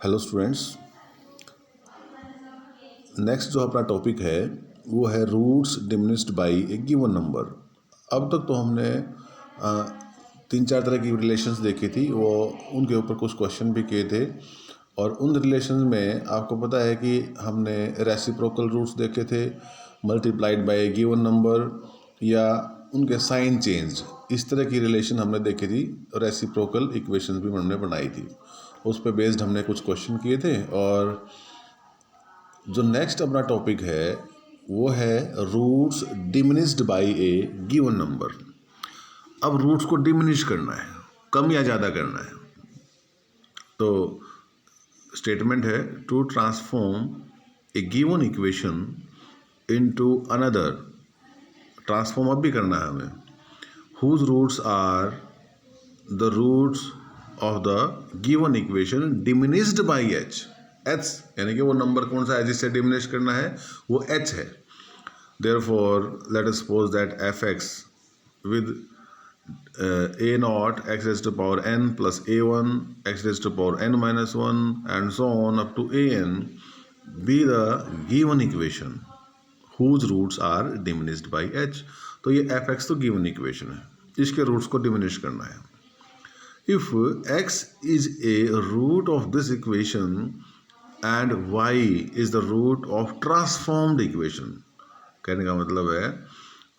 Hello students, next जो अपना topic है वो है रूट्स डिमिनिश्ड बाय ए गिवन नंबर। अब तक तो हमने तीन चार तरह की रिलेशंस देखी थी, वो उनके ऊपर कुछ क्वेश्चन भी किए थे। और उन रिलेशंस में आपको पता है कि हमने रेसिप्रोकल रूट्स देखे थे, multiplied by A given number, या उनके साइन चेंज, इस तरह की रिलेशन हमने देखी थी। रेसिप्रोकल इक्वेशंस भी हमने बनाई थी, उस पर बेस्ड हमने कुछ क्वेश्चन किए थे। और जो नेक्स्ट अपना टॉपिक है वो है रूट्स डिमिनिश्ड बाय ए गिवन नंबर। अब रूट्स को डिमिनिश करना है, कम या ज़्यादा करना है। तो स्टेटमेंट है to transform a given equation into another. Transform अब भी करना है हमें। Whose roots are the roots of the given equation diminished by H. H यानी कि वो नंबर कौन सा है जिससे डिमिनिश करना है, वो एच है। Therefore let us suppose that F x with a naught x raised to power n plus a1 x raised to power n minus 1 and so on up to an be the given equation whose roots are diminished by h। तो ये F x तो given equation है, इसके roots को diminish करना है। If x is a root of this equation and y is the root of transformed equation, कहने का मतलब है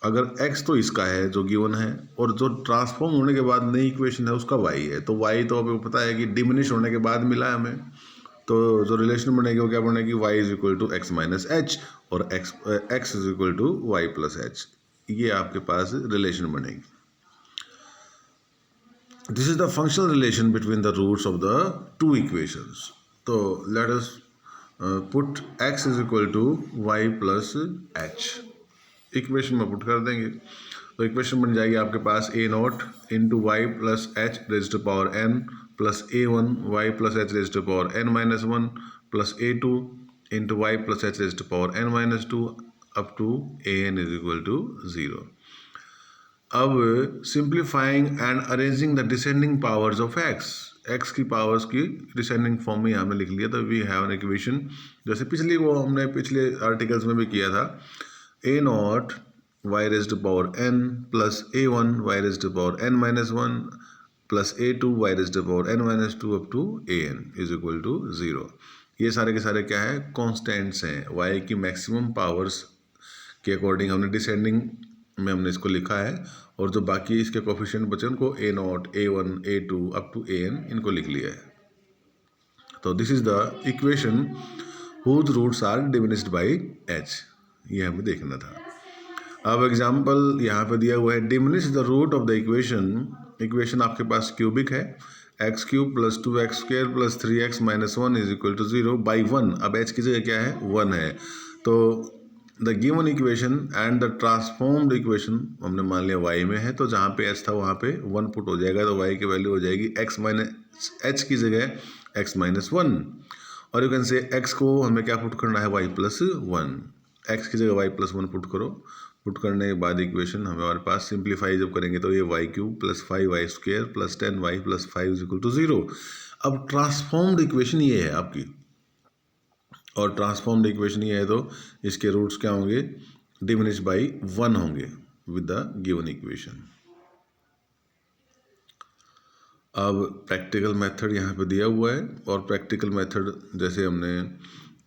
अगर x तो इसका है जो गिवन है, और जो ट्रांसफॉर्म होने के बाद नई इक्वेशन है उसका y है, तो y तो अभी पता है कि डिमिनिश होने के बाद मिला है हमें। तो जो रिलेशन बनेगी वो क्या बनेगी, y is equal to x minus h और x is equal to y plus h. ये आपके पास रिलेशन बनेगी। This is the functional relation between the roots of the two equations. So let us put x is equal to y plus h। Equation में put कर देंगे तो equation बन जाएगी आपके पास a naught into y plus h raise to power n plus a1 y plus h raise to power n minus 1 plus a2 into y plus h raise to power n minus 2 up to an is equal to 0। अब simplifying and arranging the descending powers of x की powers की descending form में हमने लिख लिया। तो we have an equation, जैसे हमने पिछले आर्टिकल्स में भी किया था, a naught y raise to power n plus a one y raise to power n minus 1 plus a two y raise to power n minus 2 up to a n is equal to 0। ये सारे के सारे क्या है, constants हैं। Y की maximum powers के according हमने डिसेंडिंग में हमने इसको लिखा है, और जो बाकी इसके कोफिशिएंट बचे उनको a naught a one a two up to a n इनको लिख लिया है। तो this is the equation whose roots are diminished by h, ये हमें देखना था। अब एग्जांपल यहाँ पे दिया हुआ है, diminish the root of the equation आपके पास क्यूबिक है, x cube plus 2x square plus 3x minus 1 is equal to 0 by 1। अब एच की जगह क्या है, 1 है। तो the given equation and the transformed equation हमने मान लिया y में है, तो जहाँ पे h था वहाँ पे 1 पुट हो जाएगा, तो y की वैल्यू हो जाएगी x माइनस h की जगह x माइनस 1। और यू कैन से x को हमें क्या पुट करना है, y प्लस 1। x की जगह y प्लस 1 पुट करो। पुट करने के बाद इक्वेशन हमारे पास सिंप्लीफाई जब करेंगे तो ये y cube plus 5y square plus 10y plus 5 is equal to 0। अब ट्रांसफॉर्म्ड इक्वेशन ये है आपकी, और ट्रांसफॉर्म्ड इक्वेशन ये है तो इसके रूट्स क्या होंगे, डिमिनिश बाई 1 होंगे विद द गिवन इक्वेशन। अब प्रैक्टिकल मेथड यहाँ पे दिया हुआ है, और प्रैक्टिकल मेथड जैसे हमने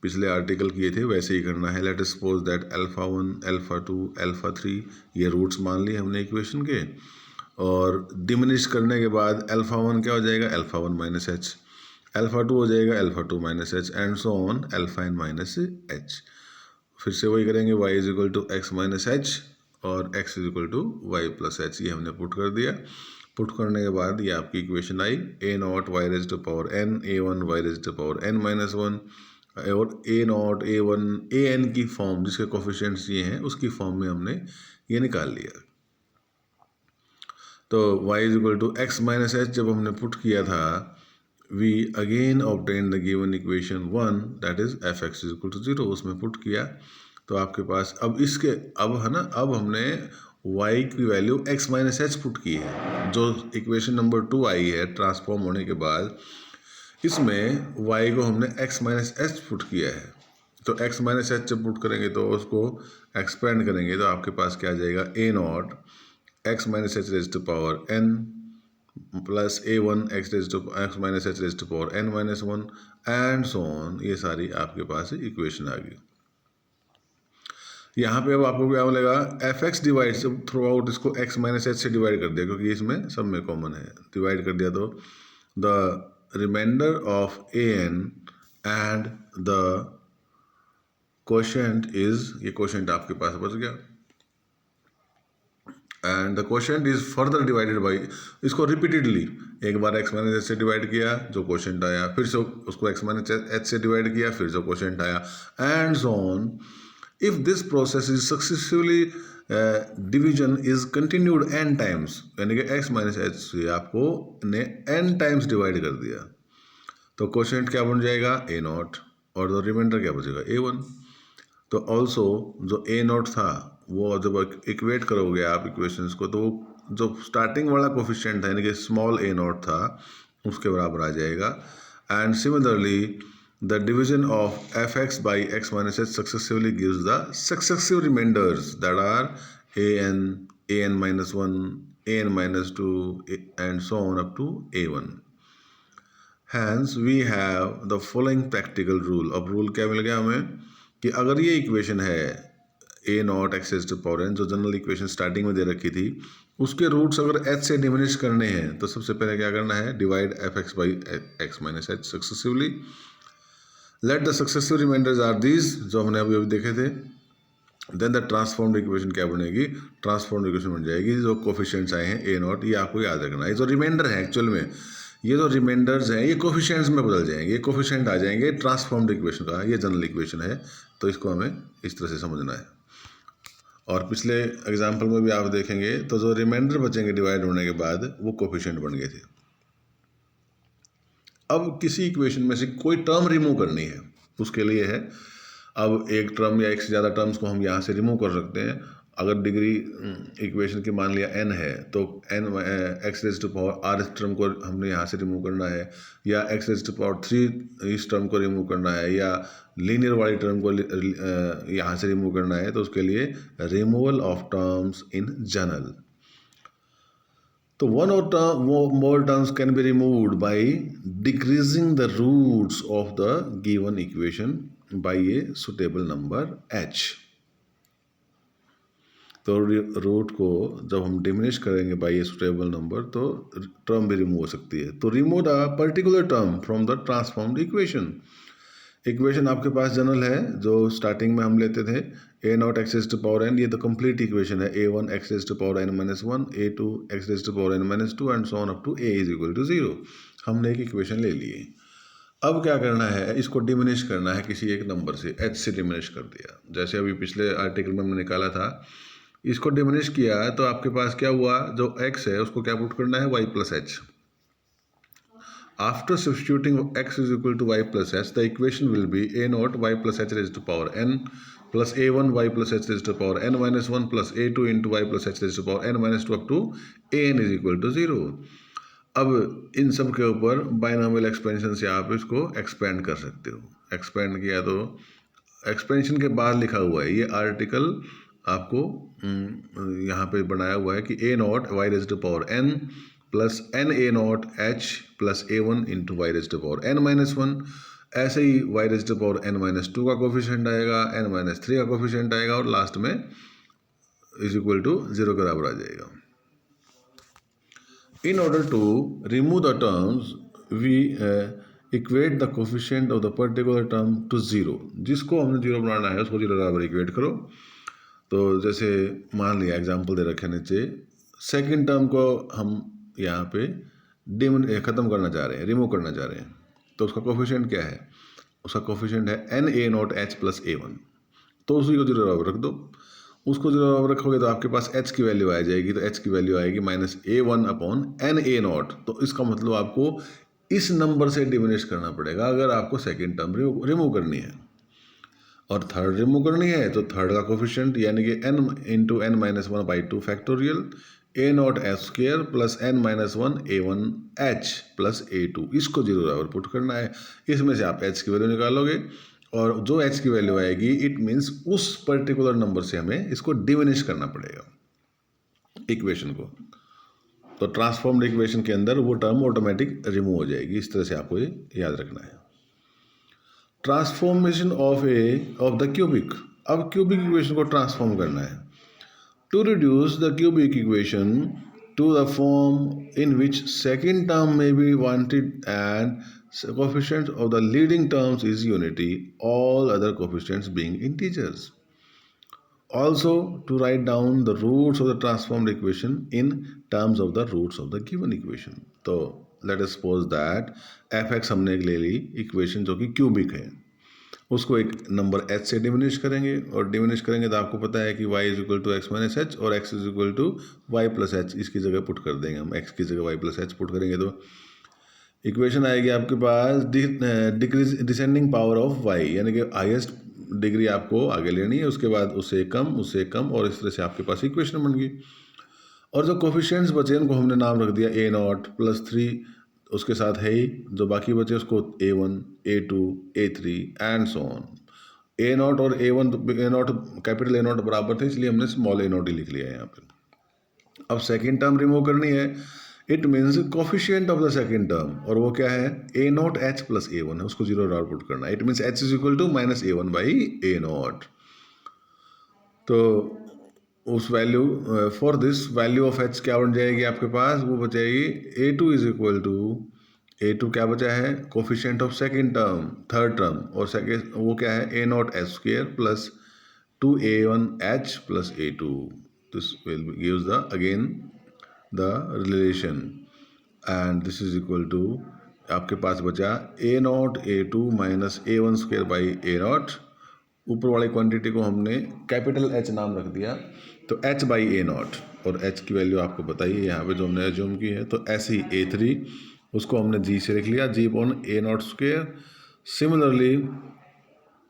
पिछले आर्टिकल किए थे वैसे ही करना है। Let us suppose that alpha 1 alpha 2 alpha 3 ये रूट्स मान लिए हमने इक्वेशन के, और डिमिनिश करने के बाद अल्फा 1 क्या हो जाएगा, अल्फा 1 माइनस एच, अल्फा 2 हो जाएगा alpha 2 minus h and so on alpha n minus h. फिर से वही करेंगे, y is equal to x minus h और x is equal to y plus h, ये हमने पुट कर दिया। पुट करने के बाद ये आपकी इक्वेशन आई, a naught y raise to power n a one y raise to power n minus 1 और a naught a one a n की फॉर्म जिसके कोफिशिएंट्स ये हैं उसकी फॉर्म में हमने ये निकाल लिया। तो y is equal to x minus h जब हमने पुट किया था, we again obtain the given equation 1 that is fx is equal to 0, उसमें पुट किया तो आपके पास अब इसके अब है ना, अब हमने y की value x minus H put की है। जो इक्वेशन नंबर 2 आई है ट्रांसफॉर्म होने के बाद, इसमें y को हमने x माइनस एच पुट किया है, तो x माइनस एच जब पुट करेंगे तो उसको एक्सपेंड करेंगे तो आपके पास क्या आ जाएगा, a nought x minus h raise to power n plus a1 x minus h raise to power n minus one and so on. ये सारी आपके पास इक्वेशन आ गई। यहाँ पे अब आपको क्या मिलेगा, एफ एक्स डिवाइड से थ्रू आउट इसको x माइनस एच से डिवाइड कर दिया क्योंकि इसमें सब में कॉमन है, डिवाइड कर दिया तो the remainder of a n and the quotient is, ये क्वोशेंट आपके पास बच गया, and the quotient is further divided by, इसको रिपीटेडली एक बार x माइनस एच से डिवाइड किया जो क्वोशेंट आया, फिर से उसको x माइनस एच से डिवाइड किया फिर जो क्वोशेंट आया and so on. If this process is successfully division is continued n times, यानी कि x माइनस एच से आपको ने n टाइम्स डिवाइड कर दिया तो क्वोशेंट क्या बन जाएगा, a नॉट, और जो रिमाइंडर क्या बचेगा, a1। तो ऑल्सो जो a नॉट था वो जब इक्वेट करोगे आप इक्वेशंस को तो जो स्टार्टिंग वाला कोफिशिएंट था यानी कि स्मॉल a नॉट था उसके बराबर आ जाएगा। And similarly the division of f x by x minus h successively gives the successive remainders that are a n minus one, a n minus two and so on up to a1। Hence we have the following practical rule। अब rule क्या मिल गया हमें कि अगर ये equation है a nought x raise to power n, जो जनरल इक्वेशन स्टार्टिंग में दे रखी थी, उसके रूट्स अगर h से डिमिनिश करने हैं तो सबसे पहले क्या करना है, divide f x by x minus h successively. Let the successive remainders are these, जो हमने अभी अभी देखे थे। देन द ट्रांसफॉर्म्ड इक्वेशन क्या बनेगी, ट्रांसफॉर्म्ड इक्वेशन बन जाएगी जो कोफिशिएंट्स आए हैं a नॉट, ये आपको याद रखना है। जो रिमाइंडर है एक्चुअल में, ये जो रिमाइंडर्स हैं ये कोफिशिएंट्स में बदल जाएंगे, ये कोफिशिएंट आ जाएंगे ट्रांसफॉर्म्ड इक्वेशन का, ये जनरल इक्वेशन है तो इसको हमें इस तरह से समझना है। और पिछले एग्जांपल में भी आप देखेंगे तो जो रिमाइंडर बचेंगे डिवाइड होने के बाद वो कोफिशिएंट बन गए थे। अब किसी इक्वेशन में से कोई टर्म रिमूव करनी है, उसके लिए है अब एक टर्म या एक से ज़्यादा टर्म्स को हम यहाँ से रिमूव कर सकते हैं। अगर डिग्री इक्वेशन की मान लिया n है तो n x raise to power r इस टर्म को हमने यहाँ से रिमूव करना है, या एक्स रेज टू पावर 3 इस टर्म को रिमूव करना है, या लीनियर वाली टर्म को यहाँ से रिमूव करना है, तो उसके लिए removal of terms in general. तो one or more terms can be removed by decreasing the roots of the given equation by a suitable number h। तो रूट को जब हम डिमिनिश करेंगे बाई ए सुटेबल नंबर तो term भी remove हो सकती है। तो remove the particular term from the transformed equation. Equation आपके पास जनरल है जो स्टार्टिंग में हम लेते थे, a nought x raise to power n, ये तो कंप्लीट इक्वेशन है, a1 x raise to power n minus one, a2 x raise to power n minus two and so on up to a is equal to 0। हमने एक equation ले ली। अब क्या करना है, इसको डिमिनिश करना है किसी एक नंबर से, h से डिमिनिश कर दिया। जैसे अभी पिछले आर्टिकल में हमने निकाला था, इसको डिमिनिश किया तो आपके पास क्या हुआ, जो x है उसको क्या पुट करना है, y plus H. After substituting x is equal to y plus h, the equation will be a naught y plus h raised to power n plus a1 y plus h raised to power n minus 1 plus a2 into y plus h raised to power n minus 2 up to an is equal to 0। अब इन सब के ऊपर binomial expansion से आप इसको expand कर सकते हो। एक्सपेंड किया तो एक्सपेंशन के बाद लिखा हुआ है, ये आर्टिकल आपको यहाँ पे बनाया हुआ है कि a नॉट y raised to power n plus n a not h plus a one into y raise to power n minus one. ऐसे ही y raise to power n minus two का कोफिशिएंट आएगा, एन माइनस थ्री का coefficient आएगा और last में is equal to 0 के बराबर आ जाएगा। In order to remove the terms we equate the coefficient of the particular term to 0। जिसको हमने 0 बनाना है उसको 0 के बराबर इक्वेट करो। तो जैसे मान लिया एग्जाम्पल दे रखे नीचे, सेकेंड टर्म को हम यहाँ पे ख़त्म करना चाह रहे हैं, रिमूव करना चाह रहे हैं, तो उसका कोफिशिएंट क्या है, उसका कोफिशिएंट है n a not h plus a one. तो उसी को 0 बराबर रख दो। उसको 0 बराबर रखोगे तो आपके पास h की वैल्यू आ जाएगी, तो h की वैल्यू आएगी minus a one upon n a nought. तो इसका मतलब आपको इस नंबर से डिमिनिश करना पड़ेगा अगर आपको सेकेंड टर्म रिमूव करनी है। और थर्ड रिमूव करनी है तो थर्ड का कोफिशिएंट यानी कि n into n minus one by two factorial a not h square plus n minus one a one h plus A2, इसको जीरो बराबर पुट करना है। इसमें से आप एच की वैल्यू निकालोगे और जो एच की वैल्यू आएगी इट मीन्स उस पर्टिकुलर नंबर से हमें इसको डिमिनिश करना पड़ेगा इक्वेशन को। तो ट्रांसफॉर्म्ड इक्वेशन के अंदर वो टर्म ऑटोमेटिक रिमूव हो जाएगी। इस तरह से आपको ये याद रखना है। ट्रांसफॉर्मेशन ऑफ द क्यूबिक, अब क्यूबिक इक्वेशन को ट्रांसफॉर्म करना है। To reduce the cubic equation to the form in which second term में be wanted and coefficient of the leading terms is unity, all other coefficients being integers. Also, to write down the roots of the transformed equation in terms of the roots of the given equation. तो let us suppose that fx हमने एक ले ली equation जो कि cubic है, उसको एक number h से डिमिनिश करेंगे और डिमिनिश करेंगे तो आपको पता है कि y is equal to x minus h और x is equal to y plus h, इसकी जगह पुट कर देंगे हम, x की जगह y प्लस एच पुट करेंगे तो इक्वेशन आएगी आपके पास decrease descending power of y, यानी कि हाईएस्ट डिग्री आपको आगे लेनी है, उसके बाद उससे कम और इस तरह से आपके पास इक्वेशन बन गई। और जो कोफिशिएंट्स बचे उनको हमने नाम रख दिया ए नॉट प्लस 3, उसके साथ है ही जो बाकी बचे उसको A1, A2, A3 and so on. A not और a not capital A not बराबर थे इसलिए हमने स्मॉल ए नॉट ही लिख लिया है यहाँ पर। अब सेकेंड टर्म रिमूव करनी है, it means coefficient of the second term, और वो क्या है a not h plus A1 है, उसको जीरो डॉट पुट करना है। It means h is equal to minus A1 by a nought. तो उस value for this value of h क्या बन जाएगी आपके पास, वो बचेगी A2 is equal to A2 क्या बचा है coefficient of second term third term, और सेकेंड वो क्या है a not h square plus 2A1 h plus A2। This will gives the again the relation and this is equal to आपके पास बचा a naught A2 minus A1 square by a naught. ऊपर वाली quantity को हमने capital H नाम रख दिया तो H बाई ए नॉट, और H की वैल्यू आपको बताइए यहाँ पे जो हमने एज्यूम की है, तो ऐसे ही A3 उसको हमने G से लिख लिया, G upon a naught square. Similarly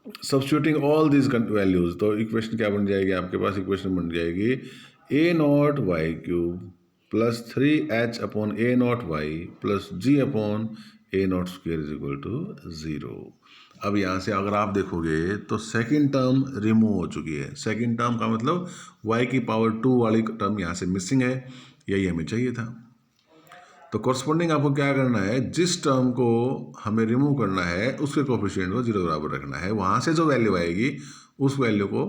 substituting all this values, तो इक्वेशन क्या बन जाएगी आपके पास, इक्वेशन बन जाएगी a naught y cube plus 3h upon a naught y plus g upon a naught square is equal to 0। अब यहाँ से अगर आप देखोगे तो सेकंड टर्म रिमूव हो चुकी है। सेकंड टर्म का मतलब y की पावर 2 वाली टर्म यहाँ से मिसिंग है, यही हमें चाहिए था। तो कॉरस्पॉन्डिंग आपको क्या करना है, जिस टर्म को हमें रिमूव करना है उसके कोफिशिएंट को जीरो बराबर रखना है, वहाँ से जो वैल्यू आएगी उस वैल्यू को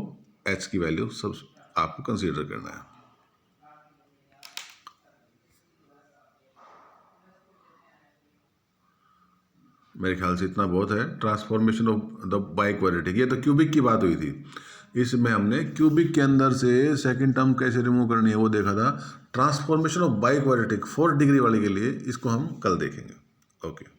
h की वैल्यू सब आपको कंसीडर करना है। मेरे ख्याल से इतना बहुत है। ट्रांसफॉर्मेशन ऑफ द बाइक्वाड्रेटिक, ये तो क्यूबिक की बात हुई थी, इसमें हमने क्यूबिक के अंदर से सेकंड टर्म कैसे रिमूव करनी है वो देखा था। ट्रांसफॉर्मेशन ऑफ बाइक्वाड्रेटिक 4 डिग्री वाले के लिए इसको हम कल देखेंगे। ओके।